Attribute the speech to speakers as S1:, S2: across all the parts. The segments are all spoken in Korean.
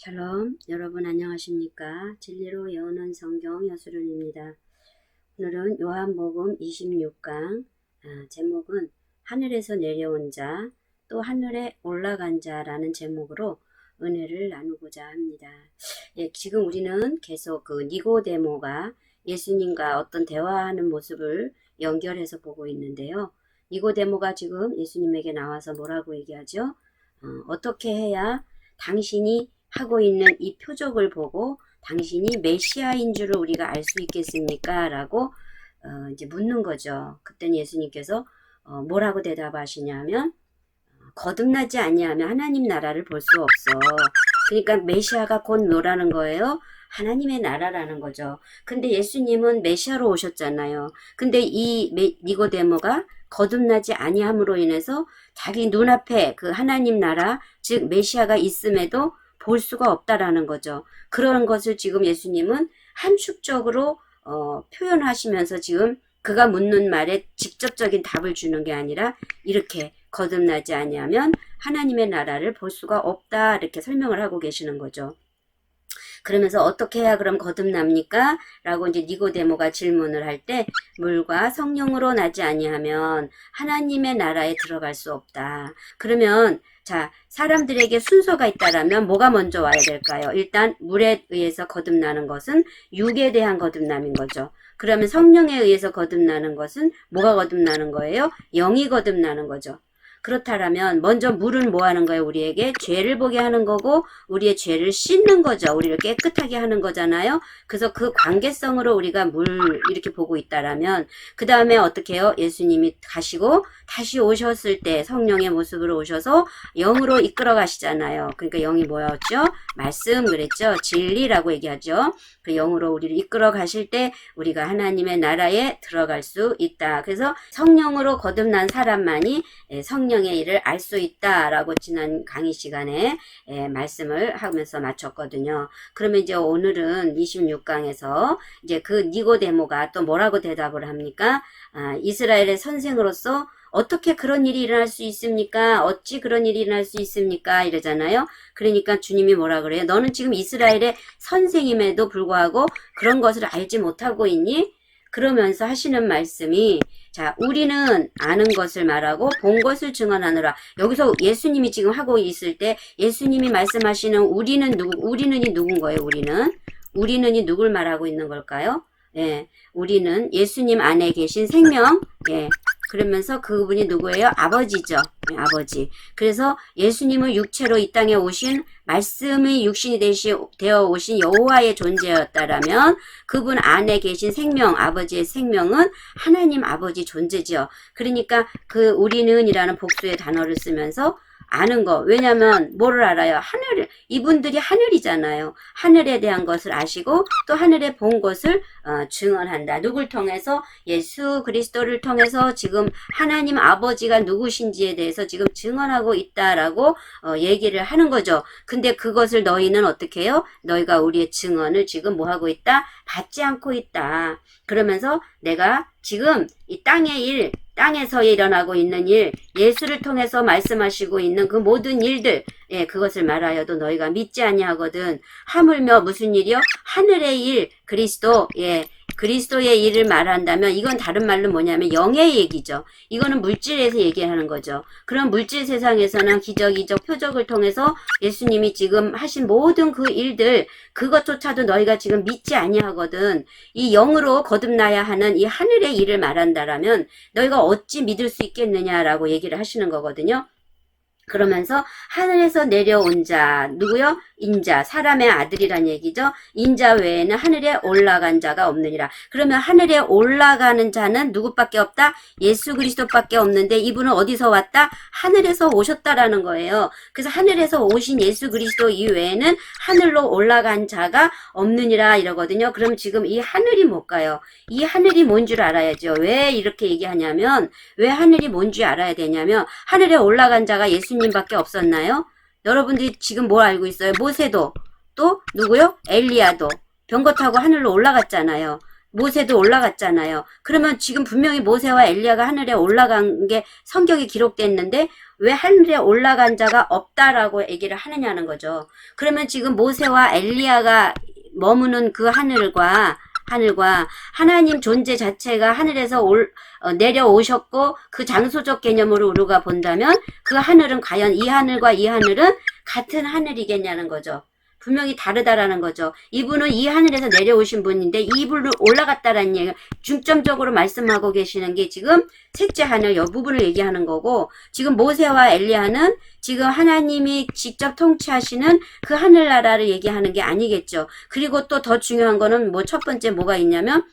S1: 샬롬, 여러분 안녕하십니까? 진리로 여는 성경 여수run입니다. 오늘은 요한복음 26강, 제목은 하늘에서 내려온 자, 또 하늘에 올라간 자라는 제목으로 은혜를 나누고자 합니다. 지금 우리는 계속 그 니고데모가 예수님과 어떤 대화하는 모습을 연결해서 보고 있는데요. 니고데모가 지금 예수님에게 나와서 뭐라고 얘기하죠? 어떻게 해야 당신이 하고 있는 이 표적을 보고 당신이 메시아인 줄을 우리가 알 수 있겠습니까? 라고 이제 묻는 거죠. 그때는 예수님께서 뭐라고 대답하시냐면 거듭나지 아니하면 하나님 나라를 볼 수 없어. 그러니까 메시아가 곧 뭐라는 거예요? 하나님의 나라라는 거죠. 근데 예수님은 메시아로 오셨잖아요. 근데 이 니고데모가 거듭나지 아니함으로 인해서 자기 눈앞에 그 하나님 나라, 즉 메시아가 있음에도 볼 수가 없다라는 거죠. 그런 것을 지금 예수님은 함축적으로 표현하시면서 지금 그가 묻는 말에 직접적인 답을 주는 게 아니라 이렇게 거듭나지 아니하면 하나님의 나라를 볼 수가 없다 이렇게 설명을 하고 계시는 거죠. 그러면서 어떻게 해야 그럼 거듭납니까? 라고 이제 니고데모가 질문을 할 때 물과 성령으로 나지 아니하면 하나님의 나라에 들어갈 수 없다. 그러면 자, 사람들에게 순서가 있다라면 뭐가 먼저 와야 될까요? 일단 물에 의해서 거듭나는 것은 육에 대한 거듭남인 거죠. 그러면 성령에 의해서 거듭나는 것은 뭐가 거듭나는 거예요? 영이 거듭나는 거죠. 그렇다면 먼저 물은 뭐 하는 거예요? 우리에게 죄를 보게 하는 거고 우리의 죄를 씻는 거죠. 우리를 깨끗하게 하는 거잖아요. 그래서 그 관계성으로 우리가 물 이렇게 보고 있다라면 그 다음에 어떻게 해요? 예수님이 가시고 다시 오셨을 때 성령의 모습으로 오셔서 영으로 이끌어 가시잖아요. 그러니까 영이 뭐였죠? 말씀 그랬죠. 진리라고 얘기하죠. 그 영으로 우리를 이끌어 가실 때 우리가 하나님의 나라에 들어갈 수 있다. 그래서 성령으로 거듭난 사람만이 성령의 일을 알 수 있다라고 지난 강의 시간에 말씀을 하면서 마쳤거든요. 그러면 이제 오늘은 26강에서 이제 그 니고데모가 또 뭐라고 대답을 합니까? 이스라엘의 선생으로서 어떻게 그런 일이 일어날 수 있습니까? 어찌 그런 일이 일어날 수 있습니까? 이러잖아요. 그러니까 주님이 뭐라 그래요? 너는 지금 이스라엘의 선생임에도 불구하고 그런 것을 알지 못하고 있니? 그러면서 하시는 말씀이 자, 우리는 아는 것을 말하고 본 것을 증언하느라. 여기서 예수님이 지금 하고 있을 때 예수님이 말씀하시는 우리는 우리는이 누군 거예요? 우리는이 누굴 말하고 있는 걸까요? 우리는 예수님 안에 계신 생명. 그러면서 그분이 누구예요? 아버지죠. 아버지. 그래서 예수님은 육체로 이 땅에 오신 말씀이 육신이 되어 오신 여호와의 존재였다라면 그분 안에 계신 생명, 아버지의 생명은 하나님 아버지 존재죠. 그러니까 그 우리는이라는 복수의 단어를 쓰면서 아는 거. 왜냐면 뭐를 알아요? 이분들이 하늘이잖아요. 하늘에 대한 것을 아시고 또 하늘에 본 것을 증언한다. 누굴 통해서? 예수 그리스도를 통해서 지금 하나님 아버지가 누구신지에 대해서 지금 증언하고 있다라고 얘기를 하는 거죠. 근데 그것을 너희는 어떻게 해요? 너희가 우리의 증언을 지금 뭐 하고 있다? 받지 않고 있다. 그러면서 내가 지금 이 땅에서 일어나고 있는 일, 예수를 통해서 말씀하시고 있는 그 모든 일들, 그것을 말하여도 너희가 믿지 아니하거든. 하물며 무슨 일이요? 하늘의 일, 그리스도의 일을 말한다면 이건 다른 말로 뭐냐면 영의 얘기죠. 이거는 물질에서 얘기하는 거죠. 그럼 물질 세상에서는 기적, 이적, 표적을 통해서 예수님이 지금 하신 모든 그 일들, 그것조차도 너희가 지금 믿지 아니하거든. 이 영으로 거듭나야 하는 이 하늘의 일을 말한다라면 너희가 어찌 믿을 수 있겠느냐라고 얘기를 하시는 거거든요. 그러면서 하늘에서 내려온 자, 누구요? 인자, 사람의 아들이란 얘기죠. 인자 외에는 하늘에 올라간 자가 없느니라. 그러면 하늘에 올라가는 자는 누구밖에 없다? 예수 그리스도밖에 없는데 이분은 어디서 왔다? 하늘에서 오셨다라는 거예요. 그래서 하늘에서 오신 예수 그리스도 이외에는 하늘로 올라간 자가 없느니라 이러거든요. 그럼 지금 이 하늘이 뭘까요? 이 하늘이 뭔 줄 알아야죠. 왜 이렇게 얘기하냐면 왜 하늘이 뭔 줄 알아야 되냐면 하늘에 올라간 자가 예수님밖에 없었나요? 여러분들이 지금 뭘 알고 있어요? 모세도 또 누구요? 엘리야도 병거 타고 하늘로 올라갔잖아요. 모세도 올라갔잖아요. 그러면 지금 분명히 모세와 엘리야가 하늘에 올라간 게 성경에 기록됐는데 왜 하늘에 올라간 자가 없다라고 얘기를 하느냐는 거죠. 그러면 지금 모세와 엘리야가 머무는 그 하늘과 하나님 존재 자체가 하늘에서 내려오셨고 그 장소적 개념으로 우리가 본다면 그 하늘은 과연 이 하늘과 이 하늘은 같은 하늘이겠냐는 거죠. 분명히 다르다라는 거죠. 이분은 이 하늘에서 내려오신 분인데 이분을 올라갔다라는 얘기가 중점적으로 말씀하고 계시는 게 지금 셋째 하늘 이 부분을 얘기하는 거고, 지금 모세와 엘리야는 지금 하나님이 직접 통치하시는 그 하늘나라를 얘기하는 게 아니겠죠. 그리고 또 더 중요한 거는 뭐 첫 번째 뭐가 있냐면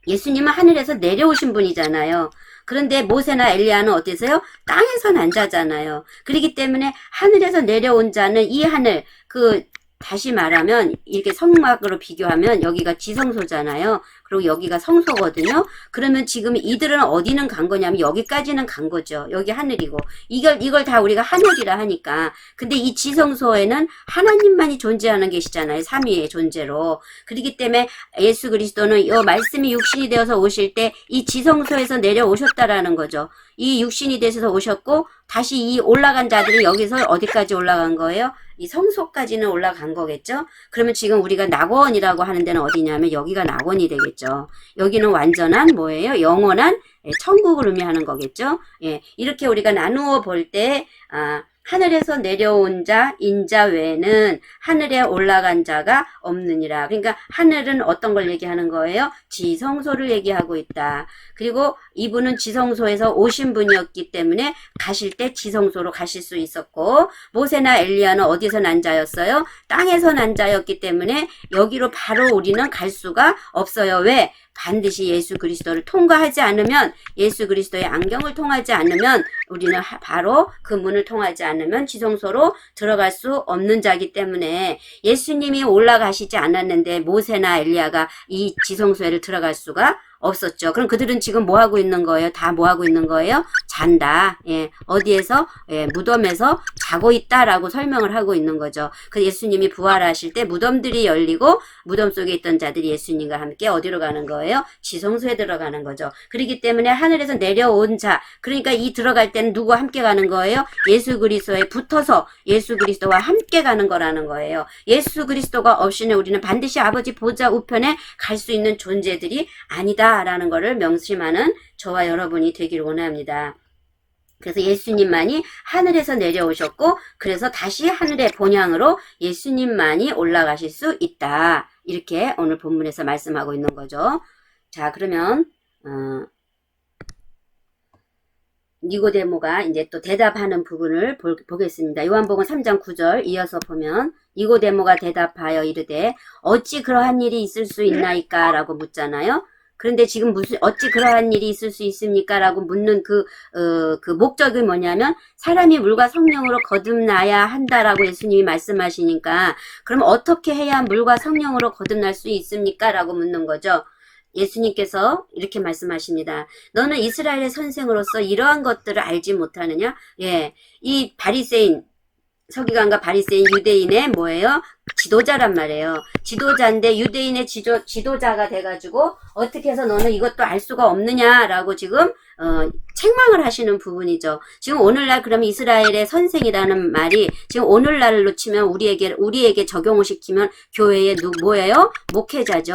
S1: 예수님은 하늘에서 내려오신 분이잖아요. 그런데 모세나 엘리야는 어때서요? 땅에서 난 자잖아요. 그렇기 때문에 하늘에서 내려온 자는 이 하늘, 다시 말하면 이렇게 성막으로 비교하면 여기가 지성소잖아요. 그리고 여기가 성소거든요. 그러면 지금 이들은 어디는 간 거냐면 여기까지는 간 거죠. 여기 하늘이고 이걸 다 우리가 하늘이라 하니까. 근데 이 지성소에는 하나님만이 존재하는 계시잖아요. 삼위의 존재로. 그렇기 때문에 예수 그리스도는 이 말씀이 육신이 되어서 오실 때 이 지성소에서 내려오셨다라는 거죠. 이 육신이 되셔서 오셨고 다시 이 올라간 자들이 여기서 어디까지 올라간 거예요? 이 성소까지는 올라간 거겠죠. 그러면 지금 우리가 낙원이라고 하는 데는 어디냐면 여기가 낙원이 되겠죠. 여기는 완전한 뭐예요? 영원한 천국을 의미하는 거겠죠. 예, 이렇게 우리가 나누어 볼 때 하늘에서 내려온 자, 인자 외에는 하늘에 올라간 자가 없느니라. 그러니까 하늘은 어떤 걸 얘기하는 거예요? 지성소를 얘기하고 있다. 그리고 이분은 지성소에서 오신 분이었기 때문에 가실 때 지성소로 가실 수 있었고, 모세나 엘리야는 어디서 난 자였어요? 땅에서 난 자였기 때문에 여기로 바로 우리는 갈 수가 없어요. 왜? 반드시 예수 그리스도를 통과하지 않으면, 예수 그리스도의 안경을 통하지 않으면 우리는 바로 그 문을 통하지 않으면 지성소로 들어갈 수 없는 자이기 때문에 예수님이 올라가시지 않았는데 모세나 엘리야가 이 지성소에를 들어갈 수가 없었죠. 그럼 그들은 지금 뭐 하고 있는 거예요? 다 뭐 하고 있는 거예요? 잔다. 예, 어디에서? 예, 무덤에서 자고 있다라고 설명을 하고 있는 거죠. 그 예수님이 부활하실 때 무덤들이 열리고 무덤 속에 있던 자들이 예수님과 함께 어디로 가는 거예요? 지성소에 들어가는 거죠. 그렇기 때문에 하늘에서 내려온 자, 그러니까 이 들어갈 때는 누구와 함께 가는 거예요? 예수 그리스도에 붙어서 예수 그리스도와 함께 가는 거라는 거예요. 예수 그리스도가 없이는 우리는 반드시 아버지 보좌 우편에 갈 수 있는 존재들이 아니다 라는 것을 명심하는 저와 여러분이 되길 원합니다. 그래서 예수님만이 하늘에서 내려오셨고 그래서 다시 하늘의 본향으로 예수님만이 올라가실 수 있다. 이렇게 오늘 본문에서 말씀하고 있는 거죠. 자, 그러면 니고데모가 이제 또 대답하는 부분을 보겠습니다. 요한복음 3장 9절 이어서 보면 니고데모가 대답하여 이르되 어찌 그러한 일이 있을 수 있나이까? 라고 묻잖아요. 그런데 지금 어찌 그러한 일이 있을 수 있습니까? 라고 묻는 그 목적이 뭐냐면 사람이 물과 성령으로 거듭나야 한다라고 예수님이 말씀하시니까 그럼 어떻게 해야 물과 성령으로 거듭날 수 있습니까? 라고 묻는 거죠. 예수님께서 이렇게 말씀하십니다. 너는 이스라엘의 선생으로서 이러한 것들을 알지 못하느냐? 예, 이 바리새인, 서기관과 바리새인 유대인의 뭐예요? 지도자란 말이에요. 지도자인데 유대인의 지도자가 돼가지고 어떻게 해서 너는 이것도 알 수가 없느냐라고 지금 책망을 하시는 부분이죠. 지금 오늘날 그러면 이스라엘의 선생이라는 말이 지금 오늘날로 치면 우리에게 적용을 시키면 교회의 뭐예요? 목회자죠.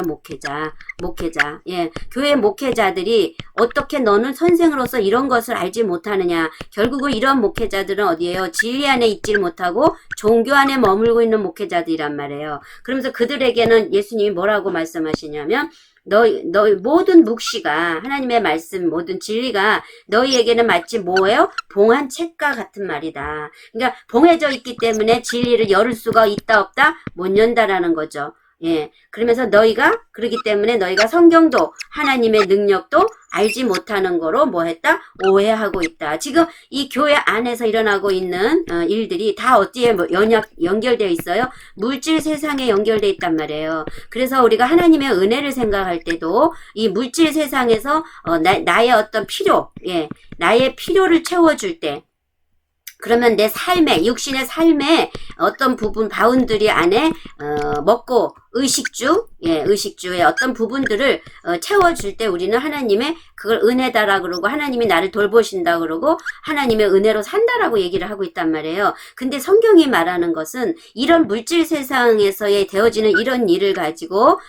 S1: 목회자. 예, 교회 목회자들이 어떻게 너는 선생으로서 이런 것을 알지 못하느냐. 결국은 이런 목회자들은 어디예요? 진리 안에 있질 못하고 종교 안에 머물고 있는 목회자들이란 말이에요. 그러면서 그들에게는 예수님이 뭐라고 말씀하시냐면 너희 모든 묵시가 하나님의 말씀 모든 진리가 너희에게는 마치 뭐예요? 봉한 책과 같은 말이다. 그러니까 봉해져 있기 때문에 진리를 열을 수가 있다 없다? 못 연다라는 거죠. 예, 그러면서 그러기 때문에 너희가 성경도 하나님의 능력도 알지 못하는 거로 뭐 했다? 오해하고 있다. 지금 이 교회 안에서 일어나고 있는 일들이 다 어디에 연결되어 있어요? 물질 세상에 연결되어 있단 말이에요. 그래서 우리가 하나님의 은혜를 생각할 때도 이 물질 세상에서 나의 어떤 필요, 예, 나의 필요를 채워줄 때 그러면 내 삶에, 육신의 삶에 어떤 부분, 바운드리 안에, 먹고, 의식주의 어떤 부분들을, 채워줄 때 우리는 하나님의 그걸 은혜다라 그러고, 하나님이 나를 돌보신다 그러고, 하나님의 은혜로 산다라고 얘기를 하고 있단 말이에요. 근데 성경이 말하는 것은 이런 물질 세상에서의 되어지는 이런 일을 가지고,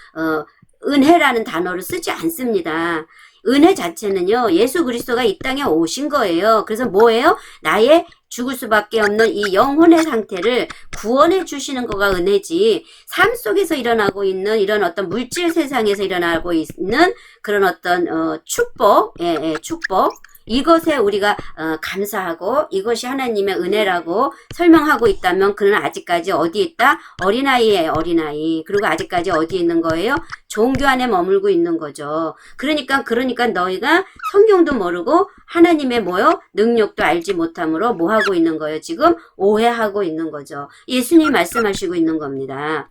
S1: 은혜라는 단어를 쓰지 않습니다. 은혜 자체는요, 예수 그리스도가 이 땅에 오신 거예요. 그래서 뭐예요? 나의 죽을 수밖에 없는 이 영혼의 상태를 구원해 주시는 거가 은혜지, 삶 속에서 일어나고 있는 이런 어떤 물질 세상에서 일어나고 있는 그런 어떤 축복, 축복, 이것에 우리가 감사하고 이것이 하나님의 은혜라고 설명하고 있다면 그는 아직까지 어디 있다? 어린아이예요, 어린아이. 그리고 아직까지 어디 있는 거예요? 종교 안에 머물고 있는 거죠. 그러니까 너희가 성경도 모르고 하나님의 능력도 알지 못함으로 뭐 하고 있는 거예요? 지금 오해하고 있는 거죠. 예수님 말씀하시고 있는 겁니다.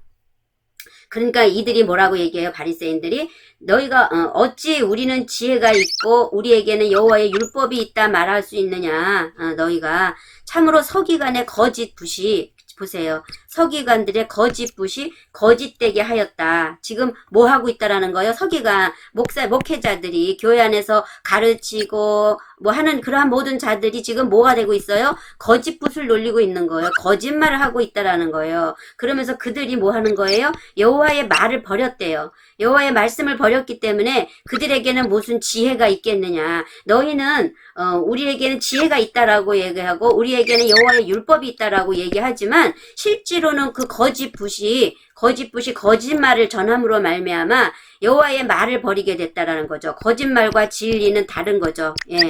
S1: 그러니까 이들이 뭐라고 얘기해요? 바리새인들이 너희가 어찌 우리는 지혜가 있고 우리에게는 여호와의 율법이 있다 말할 수 있느냐. 너희가 참으로 서기관의 거짓 붓이, 보세요. 서기관들의 거짓 붓이 거짓되게 하였다. 지금 뭐 하고 있다라는 거예요? 서기관, 목회자들이 교회 안에서 가르치고 뭐 하는 그러한 모든 자들이 지금 뭐가 되고 있어요? 거짓 붓을 놀리고 있는 거예요. 거짓말을 하고 있다라는 거예요. 그러면서 그들이 뭐 하는 거예요? 여호와의 말을 버렸대요. 여호와의 말씀을 버렸기 때문에 그들에게는 무슨 지혜가 있겠느냐. 너희는 우리에게는 지혜가 있다라고 얘기하고 우리에게는 여호와의 율법이 있다라고 얘기하지만 실제로는 그 거짓 붓이 거짓말을 전함으로 말미암아 여호와의 말을 버리게 됐다라는 거죠. 거짓말과 진리는 다른 거죠. 예.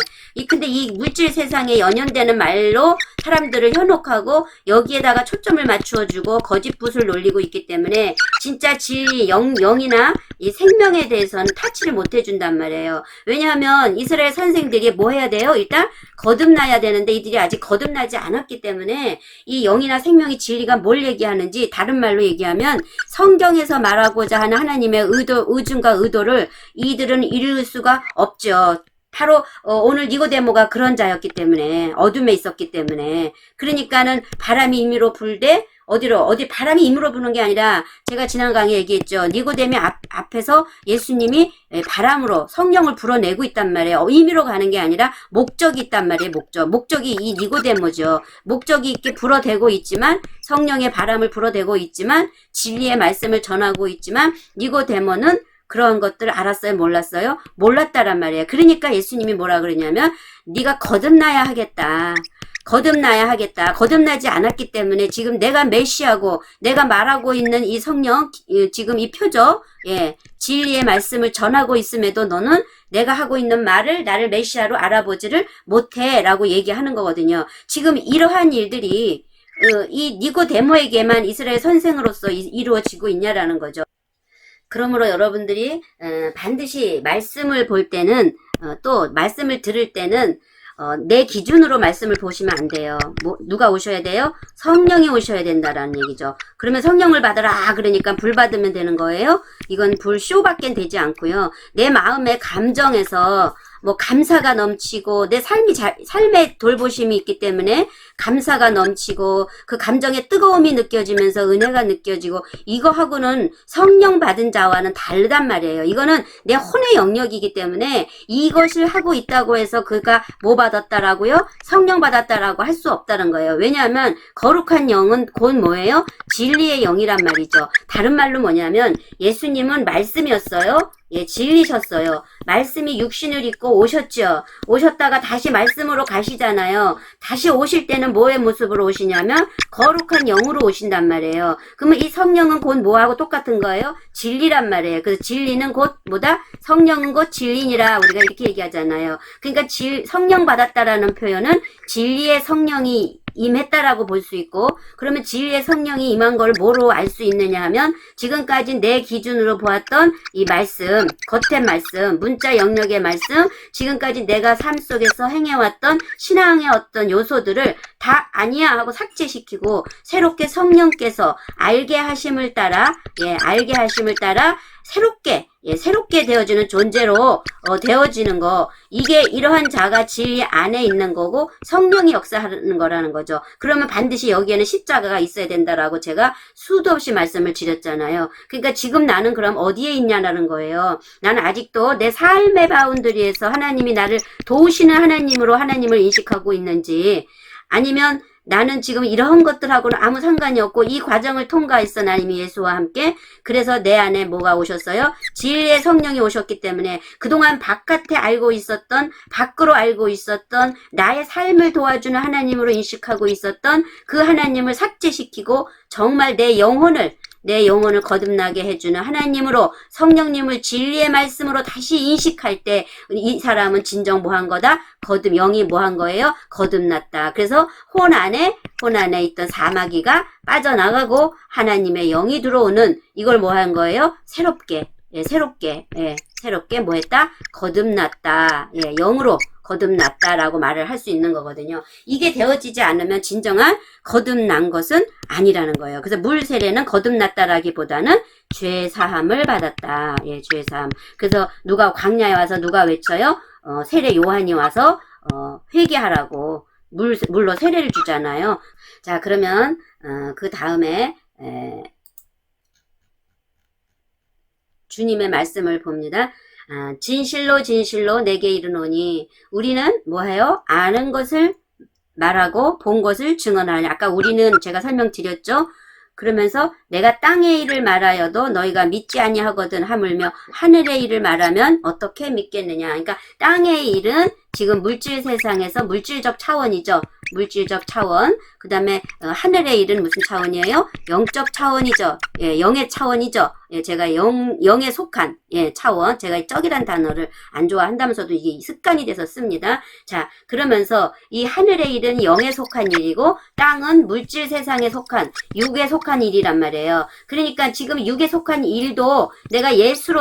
S1: 근데 이 물질 세상에 연연되는 말로 사람들을 현혹하고 여기에다가 초점을 맞추어주고 거짓붓을 놀리고 있기 때문에 진짜 진리, 영이나 이 생명에 대해서는 타치를 못 해준단 말이에요. 왜냐하면 이스라엘 선생들이 뭐 해야 돼요? 일단 거듭나야 되는데 이들이 아직 거듭나지 않았기 때문에 이 영이나 생명의 진리가 뭘 얘기하는지 다른 말로 얘기하면 성경에서 말하고자 하는 하나님의 의중과 의도를 이들은 이룰 수가 없죠. 바로 오늘 니고데모가 그런 자였기 때문에, 어둠에 있었기 때문에. 그러니까는 바람이 임의로 불되 어디 바람이 임의로 부는 게 아니라 제가 지난 강의에 얘기했죠. 니고데미 앞에서 예수님이 바람으로 성령을 불어내고 있단 말이에요. 임의로 가는 게 아니라 목적이 있단 말이에요. 목적이 이 니고데모죠. 목적이 있게 불어대고 있지만, 성령의 바람을 불어대고 있지만, 진리의 말씀을 전하고 있지만, 니고데모는 그런 것들을 알았어요? 몰랐어요? 몰랐다란 말이에요. 그러니까 예수님이 뭐라 그러냐면 네가 거듭나야 하겠다. 거듭나지 않았기 때문에 지금 내가 메시아고 내가 말하고 있는 이 성령, 지금 이 표적, 진리의 말씀을 전하고 있음에도 너는 내가 하고 있는 말을 나를 메시아로 알아보지를 못해 라고 얘기하는 거거든요. 지금 이러한 일들이 이 니고데모에게만 이스라엘 선생으로서 이루어지고 있냐라는 거죠. 그러므로 여러분들이 반드시 말씀을 볼 때는 또 말씀을 들을 때는 내 기준으로 말씀을 보시면 안 돼요. 누가 오셔야 돼요? 성령이 오셔야 된다라는 얘기죠. 그러면 성령을 받으라 그러니까 불 받으면 되는 거예요? 이건 불 쇼밖엔 되지 않고요. 내 마음의 감정에서 감사가 넘치고 내 삶의 돌보심이 있기 때문에 감사가 넘치고 그 감정의 뜨거움이 느껴지면서 은혜가 느껴지고 이거하고는 성령 받은 자와는 다르단 말이에요. 이거는 내 혼의 영역이기 때문에 이것을 하고 있다고 해서 그가 뭐 받았다라고요? 성령 받았다라고 할 수 없다는 거예요. 왜냐하면 거룩한 영은 곧 뭐예요? 진리의 영이란 말이죠. 다른 말로 뭐냐면 예수님은 말씀이었어요. 진리셨어요. 말씀이 육신을 입고 오셨죠. 오셨다가 다시 말씀으로 가시잖아요. 다시 오실 때는 뭐의 모습으로 오시냐면 거룩한 영으로 오신단 말이에요. 그러면 이 성령은 곧 뭐하고 똑같은 거예요? 진리란 말이에요. 그래서 진리는 곧 뭐다? 성령은 곧 진리니라 우리가 이렇게 얘기하잖아요. 그러니까 성령 받았다라는 표현은 진리의 성령이 임했다라고 볼 수 있고, 그러면 진리의 성령이 임한 걸 뭐로 알 수 있느냐 하면 지금까지 내 기준으로 보았던 이 말씀, 겉의 말씀, 문자 영역의 말씀, 지금까지 내가 삶 속에서 행해왔던 신앙의 어떤 요소들을 다 아니야 하고 삭제시키고 새롭게 성령께서 알게 하심을 따라 알게 하심을 따라 새롭게 되어지는 존재로 되어지는 거, 이게 이러한 자가 진리 안에 있는 거고 성령이 역사하는 거라는 거죠. 그러면 반드시 여기에는 십자가가 있어야 된다라고 제가 수도 없이 말씀을 드렸잖아요. 그러니까 지금 나는 그럼 어디에 있냐라는 거예요. 나는 아직도 내 삶의 바운더리에서 하나님이 나를 도우시는 하나님으로 하나님을 인식하고 있는지, 아니면 나는 지금 이런 것들하고는 아무 상관이 없고 이 과정을 통과했어, 하나님이 예수와 함께. 그래서 내 안에 뭐가 오셨어요? 진리의 성령이 오셨기 때문에 그동안 바깥에 알고 있었던, 밖으로 알고 있었던 나의 삶을 도와주는 하나님으로 인식하고 있었던 그 하나님을 삭제시키고 정말 내 영혼을 거듭나게 해주는 하나님으로, 성령님을 진리의 말씀으로 다시 인식할 때 이 사람은 진정 뭐한 거다? 영이 뭐한 거예요? 거듭났다. 그래서 혼 안에 있던 사마귀가 빠져나가고 하나님의 영이 들어오는, 이걸 뭐한 거예요? 새롭게 뭐 했다? 거듭났다. 영으로 거듭났다라고 말을 할 수 있는 거거든요. 이게 되어지지 않으면 진정한 거듭난 것은 아니라는 거예요. 그래서 물 세례는 거듭났다라기보다는 죄 사함을 받았다. 죄 사함. 그래서 누가 광야에 와서 누가 외쳐요? 세례 요한이 와서 회개하라고 물로 세례를 주잖아요. 자, 그러면 그 다음에 주님의 말씀을 봅니다. 진실로 진실로 내게 이르노니, 우리는 뭐해요? 아는 것을 말하고 본 것을 증언하냐. 아까 우리는 제가 설명드렸죠. 그러면서 내가 땅의 일을 말하여도 너희가 믿지 아니하거든 하물며 하늘의 일을 말하면 어떻게 믿겠느냐. 그러니까 땅의 일은 지금 물질 세상에서 물질적 차원이죠. 물질적 차원. 그 다음에 하늘의 일은 무슨 차원이에요? 영적 차원이죠. 영의 차원이죠. 제가 영에 속한 차원. 제가 적이란 단어를 안 좋아한다면서도 이게 습관이 돼서 씁니다. 자, 그러면서 이 하늘의 일은 영에 속한 일이고 땅은 물질 세상에 속한, 육에 속한 일이란 말이에요. 그러니까 지금 육에 속한 일도 내가 예수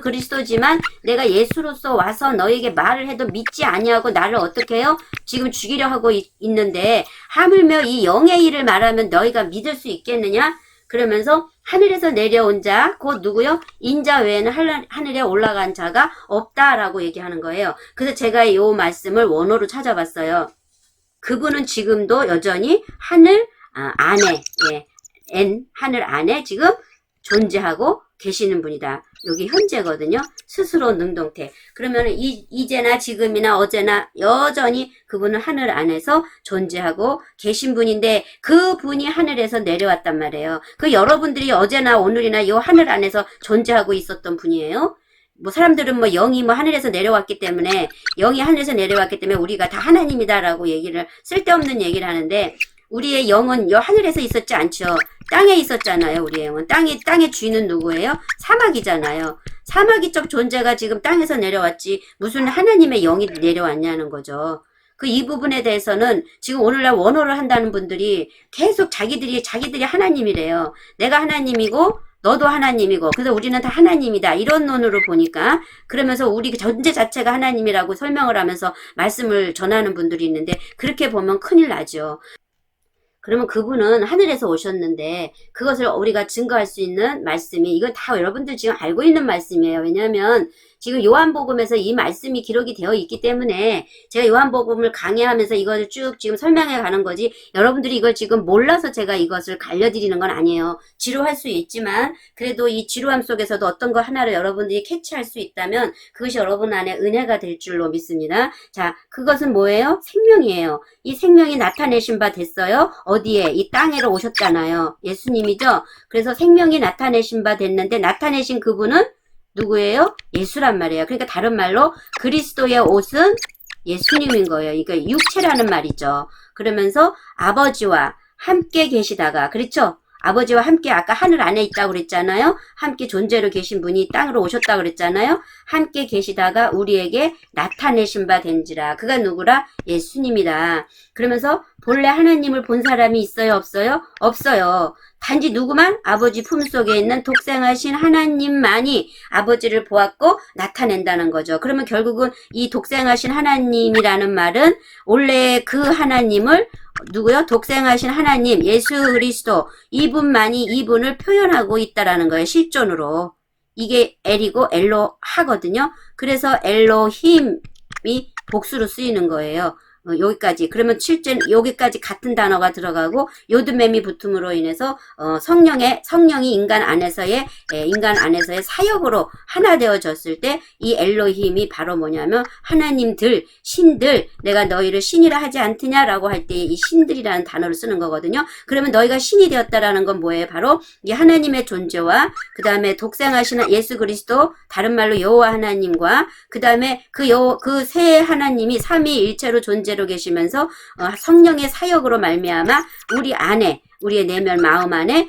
S1: 그리스도지만 내가 예수로서 와서 너에게 말을 해도 믿지 아니하고 나를 어떻게 해요? 지금 죽이려 하고 있는데 하물며 이 영의 일을 말하면 너희가 믿을 수 있겠느냐? 그러면서 하늘에서 내려온 자, 곧 누구요? 인자 외에는 하늘에 올라간 자가 없다라고 얘기하는 거예요. 그래서 제가 이 말씀을 원어로 찾아봤어요. 그분은 지금도 여전히 하늘 안에, 하늘 안에 지금 존재하고 계시는 분이다. 여기 현재거든요. 스스로 능동태. 그러면 이제나 지금이나 어제나 여전히 그분은 하늘 안에서 존재하고 계신 분인데 그 분이 하늘에서 내려왔단 말이에요. 그 여러분들이 어제나 오늘이나 이 하늘 안에서 존재하고 있었던 분이에요. 뭐 사람들은 뭐 영이 뭐 하늘에서 내려왔기 때문에, 영이 하늘에서 내려왔기 때문에 우리가 다 하나님이다라고 쓸데없는 얘기를 하는데, 우리의 영은 요 하늘에서 있었지 않죠. 땅에 있었잖아요. 우리의 영은 땅의 주인은 누구예요? 사마귀잖아요. 사마귀적 존재가 지금 땅에서 내려왔지 무슨 하나님의 영이 내려왔냐는 거죠. 이 부분에 대해서는 지금 오늘날 원어를 한다는 분들이 계속 자기들이 하나님이래요. 내가 하나님이고 너도 하나님이고, 그래서 우리는 다 하나님이다, 이런 논으로 보니까, 그러면서 우리 존재 자체가 하나님이라고 설명을 하면서 말씀을 전하는 분들이 있는데, 그렇게 보면 큰일 나죠. 그러면 그분은 하늘에서 오셨는데 그것을 우리가 증거할 수 있는 말씀이, 이건 다 여러분들 지금 알고 있는 말씀이에요. 왜냐하면 지금 요한복음에서 이 말씀이 기록이 되어 있기 때문에 제가 요한복음을 강의하면서 이걸 쭉 지금 설명해 가는 거지, 여러분들이 이걸 지금 몰라서 제가 이것을 알려드리는 건 아니에요. 지루할 수 있지만 그래도 이 지루함 속에서도 어떤 거 하나를 여러분들이 캐치할 수 있다면 그것이 여러분 안에 은혜가 될 줄로 믿습니다. 자, 그것은 뭐예요? 생명이에요. 이 생명이 나타내신 바 됐어요. 어디에? 이 땅에로 오셨잖아요. 예수님이죠. 그래서 생명이 나타내신 바 됐는데, 나타내신 그분은 누구예요? 예수란 말이에요. 그러니까 다른 말로 그리스도의 옷은 예수님인 거예요. 그러니까 육체라는 말이죠. 그러면서 아버지와 함께 계시다가, 그렇죠? 아버지와 함께, 아까 하늘 안에 있다고 그랬잖아요. 함께 존재로 계신 분이 땅으로 오셨다고 그랬잖아요. 함께 계시다가 우리에게 나타내신 바 된지라. 그가 누구라? 예수님이다. 그러면서 본래 하나님을 본 사람이 있어요? 없어요? 없어요. 단지 누구만? 아버지 품속에 있는 독생하신 하나님만이 아버지를 보았고 나타낸다는 거죠. 그러면 결국은 이 독생하신 하나님이라는 말은 원래 그 하나님을 누구요? 독생하신 하나님 예수 그리스도 이분만이 이분을 표현하고 있다라는 거예요. 실존으로. 이게 엘이고 엘로하거든요. 그래서 엘로힘이 복수로 쓰이는 거예요. 여기까지. 그러면 실제 여기까지 같은 단어가 들어가고 요드맴이 붙음으로 인해서 성령이 인간 안에서의 사역으로 하나 되어졌을 때 이 엘로힘이 바로 뭐냐면 하나님들, 신들, 내가 너희를 신이라 하지 않느냐라고 할 때 이 신들이라는 단어를 쓰는 거거든요. 그러면 너희가 신이 되었다라는 건 뭐예요? 바로 이 하나님의 존재와 그 다음에 독생하신 예수 그리스도, 다른 말로 여호와 하나님과 그 다음에 그 세 하나님이 삼위일체로 존재로 계시면서 성령의 사역으로 말미암아 우리 안에, 우리의 내면 마음 안에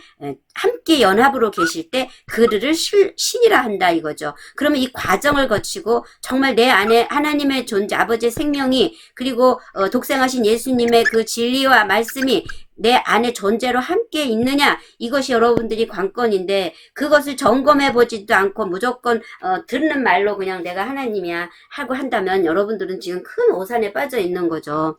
S1: 함께 연합으로 계실 때 그들을 신이라 한다 이거죠. 그러면 이 과정을 거치고 정말 내 안에 하나님의 존재, 아버지의 생명이, 그리고 독생하신 예수님의 그 진리와 말씀이 내 안에 존재로 함께 있느냐, 이것이 여러분들이 관건인데, 그것을 점검해 보지도 않고 무조건 듣는 말로 그냥 내가 하나님이야 하고 한다면 여러분들은 지금 큰 오산에 빠져 있는 거죠.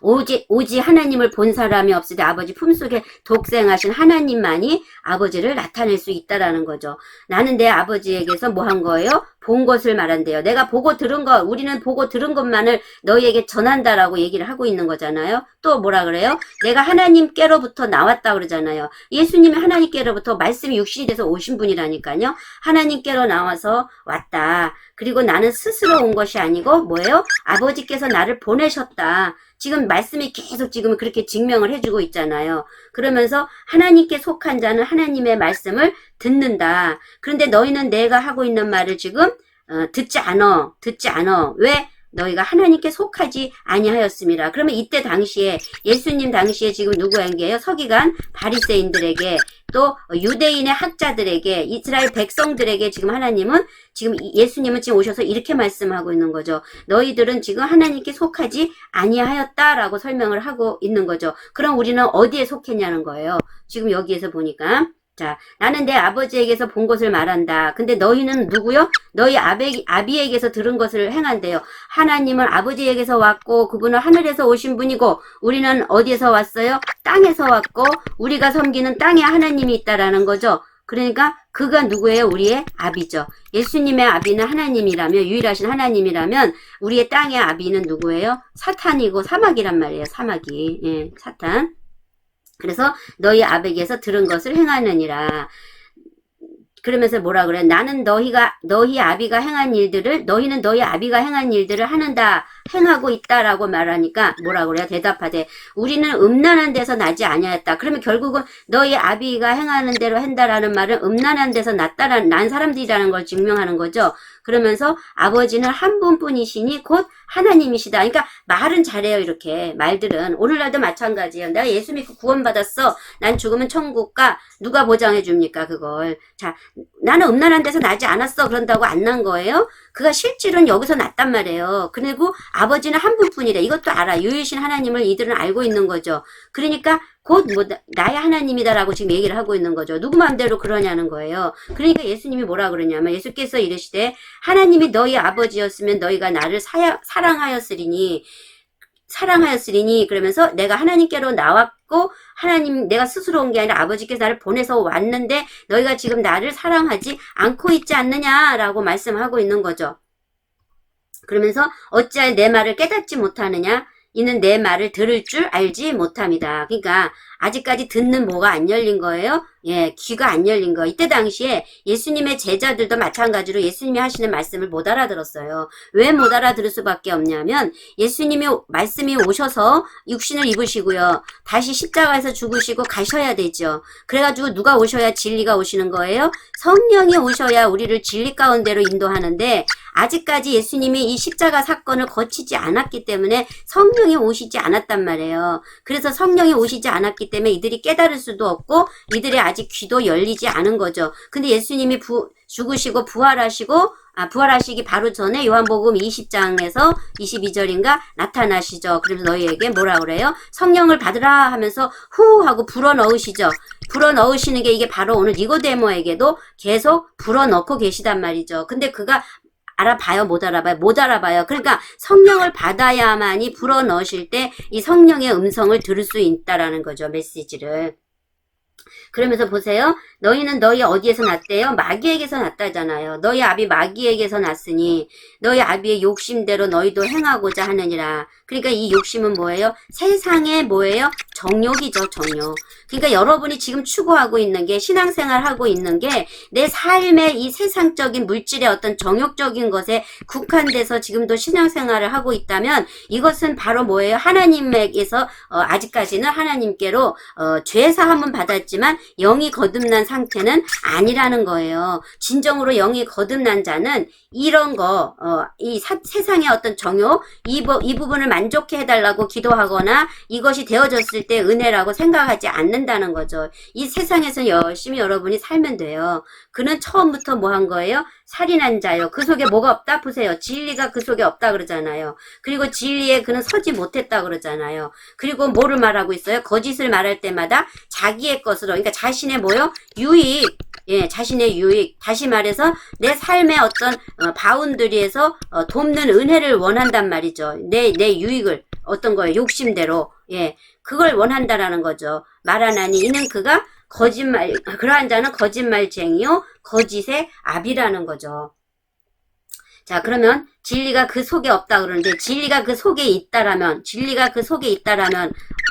S1: 오직 하나님을 본 사람이 없으되 아버지 품속에 독생하신 하나님만이 아버지를 나타낼 수 있다라는 거죠. 나는 내 아버지에게서 뭐 한 거예요? 본 것을 말한대요. 내가 보고 들은 거, 우리는 보고 들은 것만을 너희에게 전한다라고 얘기를 하고 있는 거잖아요. 또 뭐라 그래요? 내가 하나님께로부터 나왔다 그러잖아요. 예수님이 하나님께로부터 말씀이 육신이 돼서 오신 분이라니까요. 하나님께로 나와서 왔다. 그리고 나는 스스로 온 것이 아니고 뭐예요? 아버지께서 나를 보내셨다. 지금 말씀이 계속 지금 그렇게 증명을 해주고 있잖아요. 그러면서 하나님께 속한 자는 하나님의 말씀을 듣는다. 그런데 너희는 내가 하고 있는 말을 지금 듣지 않어. 왜? 너희가 하나님께 속하지 아니하였습니다. 그러면 이때 당시에 예수님 당시에 지금 누구에게요? 서기관 바리새인들에게, 또 유대인의 학자들에게, 이스라엘 백성들에게 지금 하나님은, 지금 예수님은 지금 오셔서 이렇게 말씀하고 있는 거죠. 너희들은 지금 하나님께 속하지 아니하였다라고 설명을 하고 있는 거죠. 그럼 우리는 어디에 속했냐는 거예요. 지금 여기에서 보니까, 자, 나는 내 아버지에게서 본 것을 말한다. 근데 너희는 누구요? 너희 아비에게서 들은 것을 행한대요. 하나님은 아버지에게서 왔고 그분은 하늘에서 오신 분이고 우리는 어디에서 왔어요? 땅에서 왔고 우리가 섬기는 땅에 하나님이 있다라는 거죠. 그러니까 그가 누구예요? 우리의 아비죠. 예수님의 아비는 하나님이라면, 유일하신 하나님이라면 우리의 땅의 아비는 누구예요? 사탄이고 사마귀란 말이에요. 사마귀. 예, 사탄. 그래서 너희 아버지에게서 들은 것을 행하느니라. 그러면서 뭐라 그래? 나는 너희 아비가 행한 일들을, 너희는 너희 아비가 행한 일들을 행하고 있다라고 말하니까 뭐라 그래요? 대답하되 우리는 음란한 데서 나지 아니하였다. 그러면 결국은 너희 아비가 행하는 대로 한다라는 말은 음란한 데서 난 사람들이라는 걸 증명하는 거죠. 그러면서 아버지는 한 분뿐이시니 곧 하나님이시다. 그러니까 말은 잘해요. 이렇게 말들은 오늘날도 마찬가지예요. 내가 예수 믿고 구원받았어. 난 죽으면 천국 가. 누가 보장해 줍니까 그걸. 자, 나는 음란한 데서 나지 않았어. 그런다고 안 난 거예요? 그가 실질은 여기서 났단 말이에요. 그리고 아버지는 한 분뿐이래. 이것도 알아. 유일신 하나님을 이들은 알고 있는 거죠. 그러니까 곧 나의 하나님이다라고 지금 얘기를 하고 있는 거죠. 누구 마음대로 그러냐는 거예요. 그러니까 예수님이 뭐라 그러냐면, 예수께서 이르시되 하나님이 너희 아버지였으면 너희가 나를 사랑하였으리니 그러면서 내가 하나님께로 나왔고 하나님, 내가 스스로 온 게 아니라 아버지께서 나를 보내서 왔는데 너희가 지금 나를 사랑하지 않고 있지 않느냐라고 말씀하고 있는 거죠. 그러면서 어찌하여 내 말을 깨닫지 못하느냐? 이는 내 말을 들을 줄 알지 못함이다. 그러니까 아직까지 듣는 뭐가 안 열린 거예요? 예, 귀가 안 열린 거. 이때 당시에 예수님의 제자들도 마찬가지로 예수님이 하시는 말씀을 못 알아들었어요. 왜 못 알아들을 수밖에 없냐면 예수님이 말씀이 오셔서 육신을 입으시고요. 다시 십자가에서 죽으시고 가셔야 되죠. 그래가지고 누가 오셔야 진리가 오시는 거예요? 성령이 오셔야 우리를 진리 가운데로 인도하는데 아직까지 예수님이 이 십자가 사건을 거치지 않았기 때문에 성령이 오시지 않았단 말이에요. 그래서 성령이 오시지 않았기 때문에 이들이 깨달을 수도 없고 이들의 아직 귀도 열리지 않은 거죠. 근데 예수님이 죽으시고 부활하시기 바로 전에 요한복음 20장에서 22절인가 나타나시죠. 그래서 너희에게 뭐라 그래요? 성령을 받으라 하면서 후 하고 불어넣으시죠. 불어넣으시는 게 이게 바로 오늘 니고데모에게도 계속 불어넣고 계시단 말이죠. 근데 그가 알아봐요? 못 알아봐요? 못 알아봐요. 그러니까 성령을 받아야만이 불어넣으실 때 이 성령의 음성을 들을 수 있다라는 거죠. 메시지를. 그러면서 보세요. 너희는 너희 어디에서 났대요? 마귀에게서 났다잖아요. 너희 아비 마귀에게서 났으니 너희 아비의 욕심대로 너희도 행하고자 하느니라. 그러니까 이 욕심은 뭐예요? 세상의 뭐예요? 정욕이죠. 정욕. 그러니까 여러분이 지금 추구하고 있는 게 신앙생활 하고 있는 게 내 삶의 이 세상적인 물질의 어떤 정욕적인 것에 국한돼서 지금도 신앙생활을 하고 있다면 이것은 바로 뭐예요? 하나님에게서 아직까지는 하나님께로 죄사함은 받았지만 영이 거듭난 상태는 아니라는 거예요. 진정으로 영이 거듭난 자는 이런 거, 세상의 어떤 정욕, 이 부분을 만족해 해달라고 기도하거나 이것이 되어졌을 때 은혜라고 생각하지 않는다는 거죠. 이 세상에서 열심히 여러분이 살면 돼요. 그는 처음부터 뭐 한 거예요? 살인한 자요. 그 속에 뭐가 없다? 보세요. 진리가 그 속에 없다 그러잖아요. 그리고 진리에 그는 서지 못했다 그러잖아요. 그리고 뭐를 말하고 있어요? 거짓을 말할 때마다 자기의 것으로, 그러니까 자신의 뭐요? 유익, 예, 자신의 유익. 다시 말해서 내 삶의 어떤 바운드리에서 돕는 은혜를 원한단 말이죠. 내 유익을 어떤 거예요? 욕심대로. 예, 그걸 원한다라는 거죠. 말하나니 이는 그가 그러한 자는 거짓말쟁이요 거짓의 압이라는 거죠. 자, 그러면 진리가 그 속에 없다 그러는데 진리가 그 속에 있다라면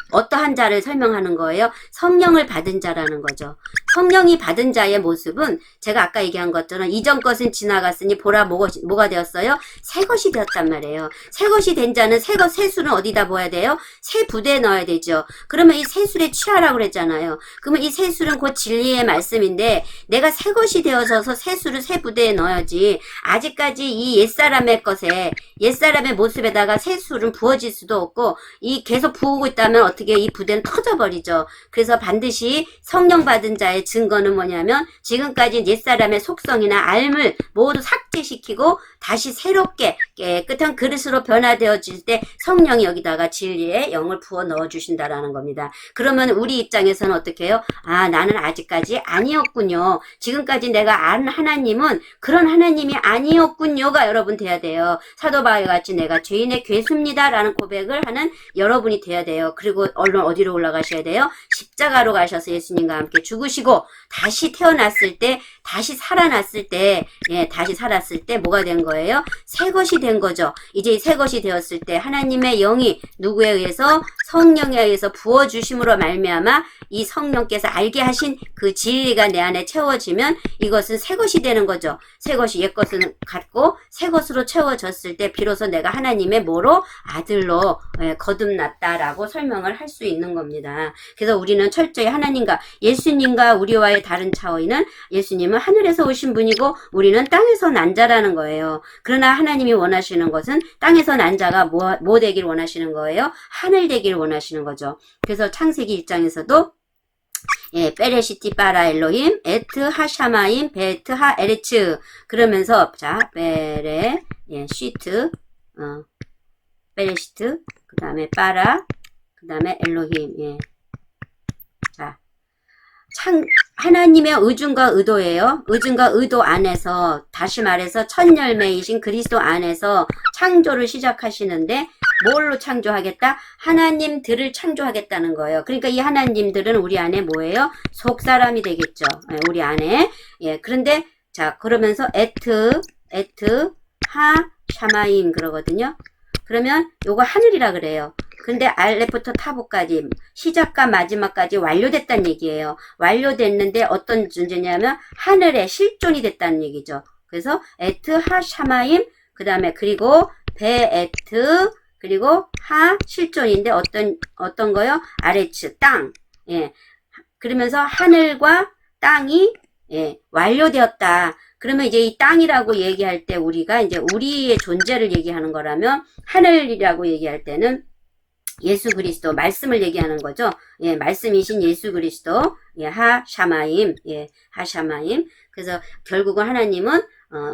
S1: 어떠한 자를 설명하는 거예요? 성령을 받은 자라는 거죠. 성령이 받은 자의 모습은 제가 아까 얘기한 것처럼 이전 것은 지나갔으니 보라 뭐가 되었어요? 새 것이 되었단 말이에요. 새 것이 된 자는 새술은 어디다 부어야 돼요? 새 부대에 넣어야 되죠. 그러면 이 새술에 취하라고 그랬잖아요. 그러면 이 새술은 곧 진리의 말씀인데 내가 새 것이 되어져서 새술을 새 부대에 넣어야지 아직까지 이 옛사람의 것에 옛사람의 모습에다가 새술은 부어질 수도 없고 이 계속 부으고 있다면 어떻게 이 부대는 터져버리죠. 그래서 반드시 성령 받은 자의 증거는 뭐냐면 지금까지 옛사람의 속성이나 앓을 모두 삭제시키고 다시 새롭게 깨끗한 그릇으로 변화되어질 때 성령이 여기다가 진리의 영을 부어 넣어주신다라는 겁니다. 그러면 우리 입장에서는 어떻게 해요? 아, 나는 아직까지 아니었군요. 지금까지 내가 안 하나님은 그런 하나님이 아니었군요가 여러분 돼야 돼요. 사도 바울 같이 내가 죄인의 괴수입니다 라는 고백을 하는 여러분이 돼야 돼요. 그리고 얼른 어디로 올라가셔야 돼요? 십자가로 가셔서 예수님과 함께 죽으시고 다시 태어났을 때 다시 살아났을 때 다시 살았을 때 뭐가 된 거예요? 새 것이 된 거죠. 이제 새 것이 되었을 때 하나님의 영이 누구에 의해서? 성령에 의해서 부어주심으로 말미암아 이 성령께서 알게 하신 그 진리가 내 안에 채워지면 이것은 새 것이 되는 거죠. 새 것이 옛 것은 같고 새 것으로 채워졌을 때 비로소 내가 하나님의 뭐로? 아들로 거듭났다라고 설명을 할 수 있는 겁니다. 그래서 우리는 철저히 하나님과 예수님과 우리와의 다른 차이는 예수님은 하늘에서 오신 분이고 우리는 땅에서 난 자라는 거예요. 그러나 하나님이 원하시는 것은 땅에서 난 자가 뭐 되길 원하시는 거예요? 하늘 되길 원하시는 거죠. 그래서 창세기 1장에서도 베레시티 바라 엘로힘 에트 하샤마임 베트 하 에레츠 그러면서 자 베레 시트 베레시트 그 다음에 바라 그 다음에 엘로힘 자 하나님의 의중과 의도예요. 의중과 의도 안에서 다시 말해서 첫 열매이신 그리스도 안에서 창조를 시작하시는데 뭘로 창조하겠다? 하나님들을 창조하겠다는 거예요. 그러니까 이 하나님들은 우리 안에 뭐예요? 속사람이 되겠죠. 우리 안에. 그런데 자 그러면서 에트 하 샤마임 그러거든요. 그러면 요거 하늘이라 그래요. 근데 알레부터 타보까지 시작과 마지막까지 완료됐다는 얘기예요. 완료됐는데 어떤 존재냐면 하늘에 실존이 됐다는 얘기죠. 그래서 에트 하 샤마임 그 다음에 그리고 베에트 그리고 하 실존인데 어떤 거요? 아레츠 땅. 그러면서 하늘과 땅이 완료되었다. 그러면 이제 이 땅이라고 얘기할 때 우리가 이제 우리의 존재를 얘기하는 거라면 하늘이라고 얘기할 때는 예수 그리스도 말씀을 얘기하는 거죠. 예, 말씀이신 예수 그리스도, 예, 하샤마임, 예, 하샤마임. 그래서 결국은 하나님은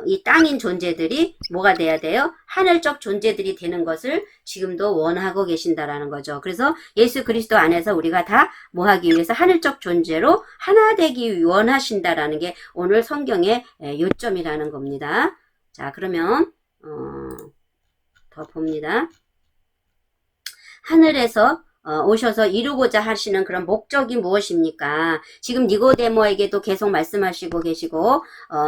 S1: 이 땅인 존재들이 뭐가 돼야 돼요? 하늘적 존재들이 되는 것을 지금도 원하고 계신다라는 거죠. 그래서 예수 그리스도 안에서 우리가 다 뭐 하기 위해서 하늘적 존재로 하나 되기 원하신다라는 게 오늘 성경의 요점이라는 겁니다. 자, 그러면 더 봅니다. 하늘에서 오셔서 이루고자 하시는 그런 목적이 무엇입니까? 지금 니고데모에게도 계속 말씀하시고 계시고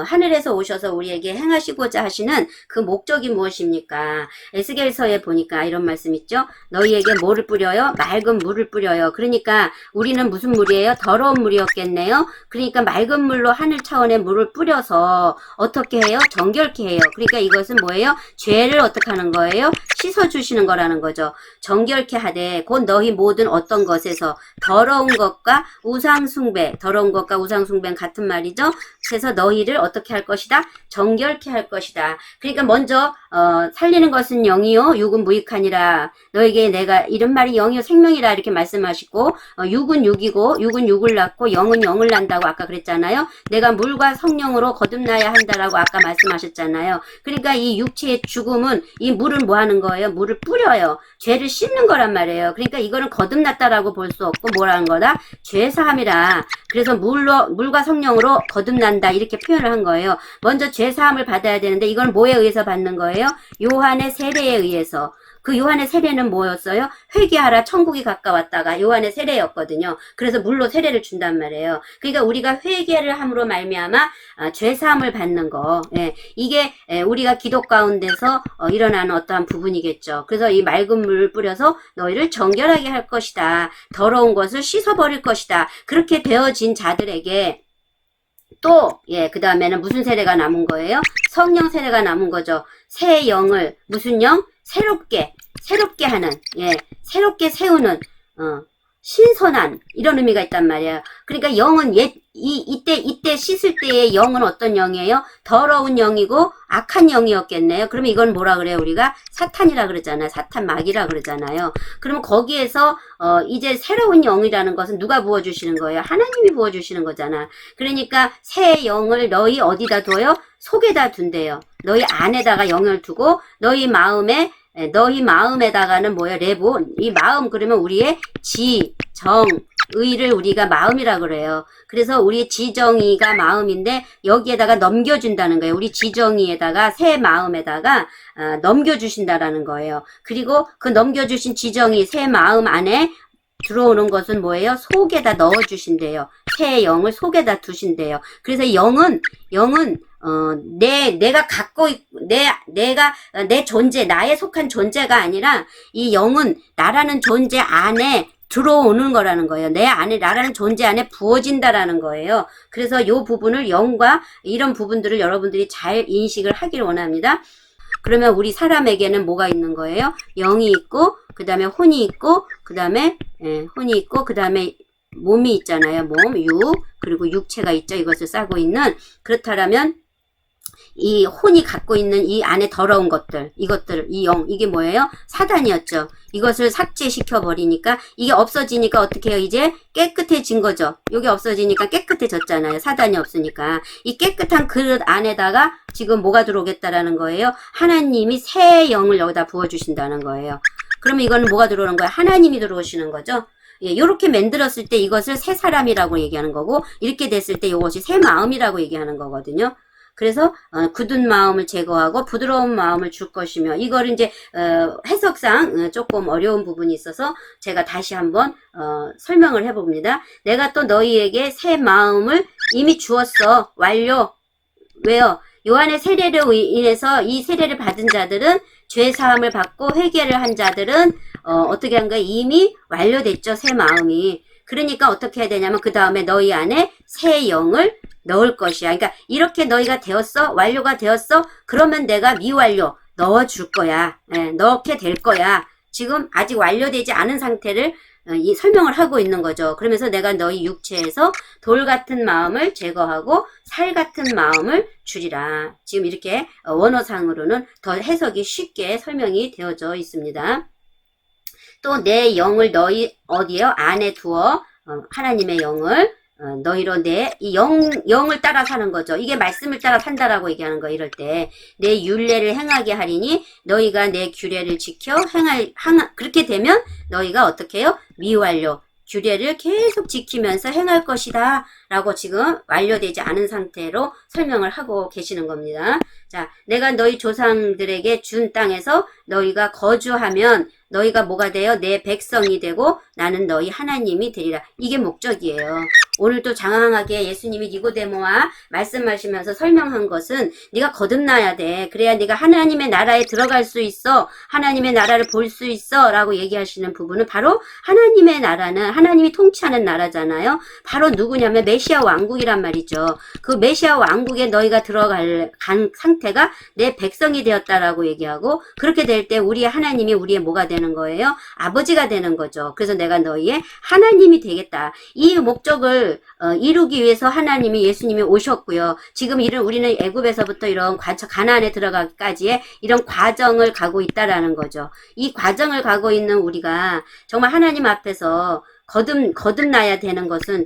S1: 하늘에서 오셔서 우리에게 행하시고자 하시는 그 목적이 무엇입니까? 에스겔서에 보니까 이런 말씀 있죠. 너희에게 뭐를 뿌려요? 맑은 물을 뿌려요. 그러니까 우리는 무슨 물이에요? 더러운 물이었겠네요. 그러니까 맑은 물로 하늘 차원의 물을 뿌려서 어떻게 해요? 정결케 해요. 그러니까 이것은 뭐예요? 죄를 어떻게 하는 거예요? 씻어주시는 거라는 거죠. 정결케 하되 곧 너희 모든 어떤 것에서 더러운 것과 우상숭배, 더러운 것과 우상숭배는 같은 말이죠. 그래서 너희를 어떻게 할 것이다? 정결케 할 것이다. 그러니까 먼저 살리는 것은 영이요 육은 무익하니라. 너에게 내가 이런 말이 영이요 생명이라 이렇게 말씀하시고 육은 육이고 육은 육을 낳고 영은 영을 낳는다고 아까 그랬잖아요. 내가 물과 성령으로 거듭나야 한다라고 아까 말씀하셨잖아요. 그러니까 이 육체의 죽음은 이 물은 뭐 하는 거예요? 물을 뿌려요. 죄를 씻는 거란 말이에요. 그러니까 이거는 거듭났다라고 볼 수 없고 뭐라는 거다? 죄사함이라. 그래서 물과 성령으로 거듭난다 이렇게 표현을 한 거예요. 먼저 죄사함을 받아야 되는데 이건 뭐에 의해서 받는 거예요? 요한의 세례에 의해서. 그 요한의 세례는 뭐였어요? 회개하라 천국이 가까웠다가 요한의 세례였거든요. 그래서 물로 세례를 준단 말이에요. 그러니까 우리가 회개를 함으로 말미암아 죄사함을 받는 거. 예, 이게 우리가 기도 가운데서 일어나는 어떠한 부분이겠죠. 그래서 이 맑은 물을 뿌려서 너희를 정결하게 할 것이다. 더러운 것을 씻어버릴 것이다. 그렇게 되어진 자들에게 또, 예, 그 다음에는 무슨 세례가 남은 거예요? 성령 세례가 남은 거죠. 새 영을, 무슨 영? 새롭게 하는, 예, 새롭게 세우는, 신선한, 이런 의미가 있단 말이에요. 그러니까 영은 이때 씻을 때의 영은 어떤 영이에요? 더러운 영이고, 악한 영이었겠네요. 그러면 이건 뭐라 그래요? 우리가 사탄이라 그러잖아요. 사탄 마귀라 그러잖아요. 그러면 거기에서, 이제 새로운 영이라는 것은 누가 부어주시는 거예요? 하나님이 부어주시는 거잖아. 그러니까 새 영을 너희 어디다 둬요? 속에다 둔대요. 너희 안에다가 영을 두고, 너희 마음에다가는 뭐야? 레보. 이 마음 그러면 우리의 의를 우리가 마음이라 그래요. 그래서 우리 지정의가 마음인데 여기에다가 넘겨준다는 거예요. 우리 지정의에다가 새 마음에다가 넘겨주신다라는 거예요. 그리고 그 넘겨주신 지정의 새 마음 안에 들어오는 것은 뭐예요? 속에다 넣어주신대요. 새 영을 속에다 두신대요. 그래서 영은 내가 갖고 내 존재, 나에 속한 존재가 아니라 이 영은 나라는 존재 안에 들어오는 거라는 거예요. 내 안에, 나라는 존재 안에 부어진다라는 거예요. 그래서 이 부분을 영과 이런 부분들을 여러분들이 잘 인식을 하기를 원합니다. 그러면 우리 사람에게는 뭐가 있는 거예요? 영이 있고, 그 다음에 혼이 있고, 그 다음에, 혼이 있고, 그 다음에 몸이 있잖아요. 몸, 그리고 육체가 있죠. 이것을 싸고 있는. 그렇다면, 이 혼이 갖고 있는 이 안에 더러운 것들, 이 영, 이게 뭐예요? 사단이었죠. 이것을 삭제시켜 버리니까 이게 없어지니까 어떻게 해요? 이제 깨끗해진 거죠. 이게 없어지니까 깨끗해졌잖아요. 사단이 없으니까. 이 깨끗한 그릇 안에다가 지금 뭐가 들어오겠다라는 거예요? 하나님이 새 영을 여기다 부어주신다는 거예요. 그러면 이거는 뭐가 들어오는 거예요? 하나님이 들어오시는 거죠. 예, 요렇게 만들었을 때 이것을 새 사람이라고 얘기하는 거고, 이렇게 됐을 때 이것이 새 마음이라고 얘기하는 거거든요. 그래서 굳은 마음을 제거하고 부드러운 마음을 줄 것이며, 이걸 이제 해석상 조금 어려운 부분이 있어서 제가 다시 한번 설명을 해봅니다. 내가 또 너희에게 새 마음을 이미 주었어. 완료. 왜요? 요한의 세례로 인해서 이 세례를 받은 자들은 죄사함을 받고 회개를 한 자들은 어떻게 한 거예요? 이미 완료됐죠. 새 마음이. 그러니까 어떻게 해야 되냐면 그 다음에 너희 안에 새 영을 넣을 것이야. 그러니까 이렇게 너희가 되었어? 완료가 되었어? 그러면 내가 미완료 넣어줄 거야. 예, 넣게 될 거야. 지금 아직 완료되지 않은 상태를 이 설명을 하고 있는 거죠. 그러면서 내가 너희 육체에서 돌 같은 마음을 제거하고 살 같은 마음을 주리라. 지금 이렇게 원어상으로는 더 해석이 쉽게 설명이 되어져 있습니다. 또 내 영을 너희 어디요? 안에 두어 하나님의 영을 너희로 이 영을 따라 사는 거죠. 이게 말씀을 따라 산다라고 얘기하는 거. 이럴 때 내 율례를 행하게 하리니 너희가 내 규례를 지켜 그렇게 되면 너희가 어떻게 해요? 미완료 규례를 계속 지키면서 행할 것이다 라고 지금 완료되지 않은 상태로 설명을 하고 계시는 겁니다. 자, 내가 너희 조상들에게 준 땅에서 너희가 거주하면 너희가 뭐가 돼요? 내 백성이 되고 나는 너희 하나님이 되리라. 이게 목적이에요. 오늘 또 장황하게 예수님이 니고데모와 말씀하시면서 설명한 것은 네가 거듭나야 돼. 그래야 네가 하나님의 나라에 들어갈 수 있어. 하나님의 나라를 볼 수 있어 라고 얘기하시는 부분은 바로 하나님의 나라는 하나님이 통치하는 나라잖아요. 바로 누구냐면 메시아 왕국이란 말이죠. 그 메시아 왕국에 너희가 간 상태가 내 백성이 되었다라고 얘기하고 그렇게 될 때 우리의 하나님이 우리의 뭐가 되는 거예요? 아버지가 되는 거죠. 그래서 내가 너희의 하나님이 되겠다. 이 목적을 이루기 위해서 하나님이 예수님이 오셨고요. 지금 우리는 애굽에서부터 이런 가나안에 들어가기까지의 이런 과정을 가고 있다라는 거죠. 이 과정을 가고 있는 우리가 정말 하나님 앞에서 거듭나야 되는 것은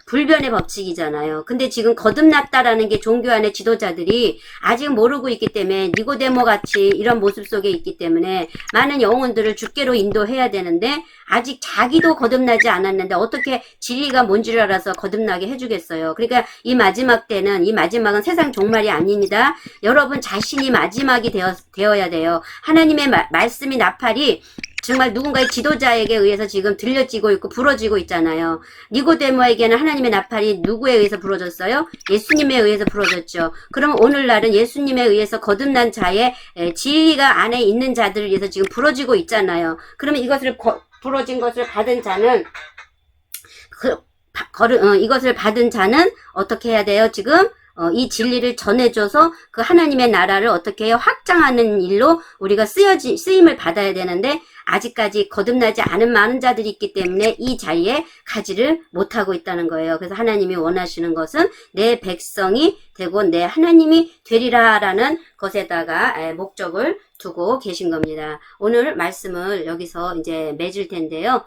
S1: 불변의 법칙이잖아요. 근데 지금 거듭났다라는 게 종교 안의 지도자들이 아직 모르고 있기 때문에 니고데모 같이 이런 모습 속에 있기 때문에 많은 영혼들을 주께로 인도해야 되는데 아직 자기도 거듭나지 않았는데 어떻게 진리가 뭔지를 알아서 거듭나게 해주겠어요. 그러니까 이 마지막은 세상 종말이 아닙니다. 여러분 자신이 마지막이 되어야 돼요. 하나님의 말씀이 나팔이 정말 누군가의 지도자에게 의해서 지금 들려지고 있고 부러지고 있잖아요. 니고데모에게는 하나님의 나팔이 누구에 의해서 부러졌어요? 예수님에 의해서 부러졌죠. 그럼 오늘날은 예수님에 의해서 거듭난 자의 진리가 안에 있는 자들을 위해서 지금 부러지고 있잖아요. 그러면 이것을 부러진 것을 받은 자는 이것을 받은 자는 어떻게 해야 돼요? 지금 이 진리를 전해줘서 그 하나님의 나라를 어떻게 해요? 확장하는 일로 우리가 쓰임을 받아야 되는데 아직까지 거듭나지 않은 많은 자들이 있기 때문에 이 자리에 가지를 못하고 있다는 거예요. 그래서 하나님이 원하시는 것은 내 백성이 되고 내 하나님이 되리라라는 것에다가 목적을 두고 계신 겁니다. 오늘 말씀을 여기서 이제 맺을 텐데요.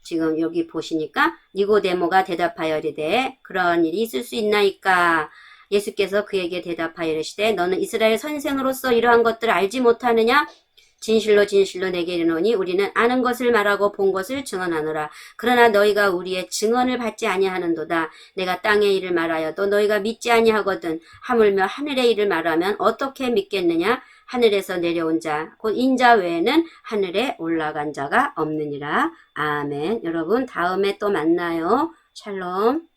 S1: 지금 여기 보시니까 니고데모가 대답하여 이르되 그러한 일이 있을 수 있나이까? 예수께서 그에게 대답하여 이르시되 너는 이스라엘 선생으로서 이러한 것들을 알지 못하느냐? 진실로 진실로 내게 이르노니 우리는 아는 것을 말하고 본 것을 증언하노라. 그러나 너희가 우리의 증언을 받지 아니하는도다. 내가 땅의 일을 말하여도 너희가 믿지 아니하거든. 하물며 하늘의 일을 말하면 어떻게 믿겠느냐? 하늘에서 내려온 자, 곧 인자 외에는 하늘에 올라간 자가 없느니라. 아멘. 여러분 다음에 또 만나요. 샬롬.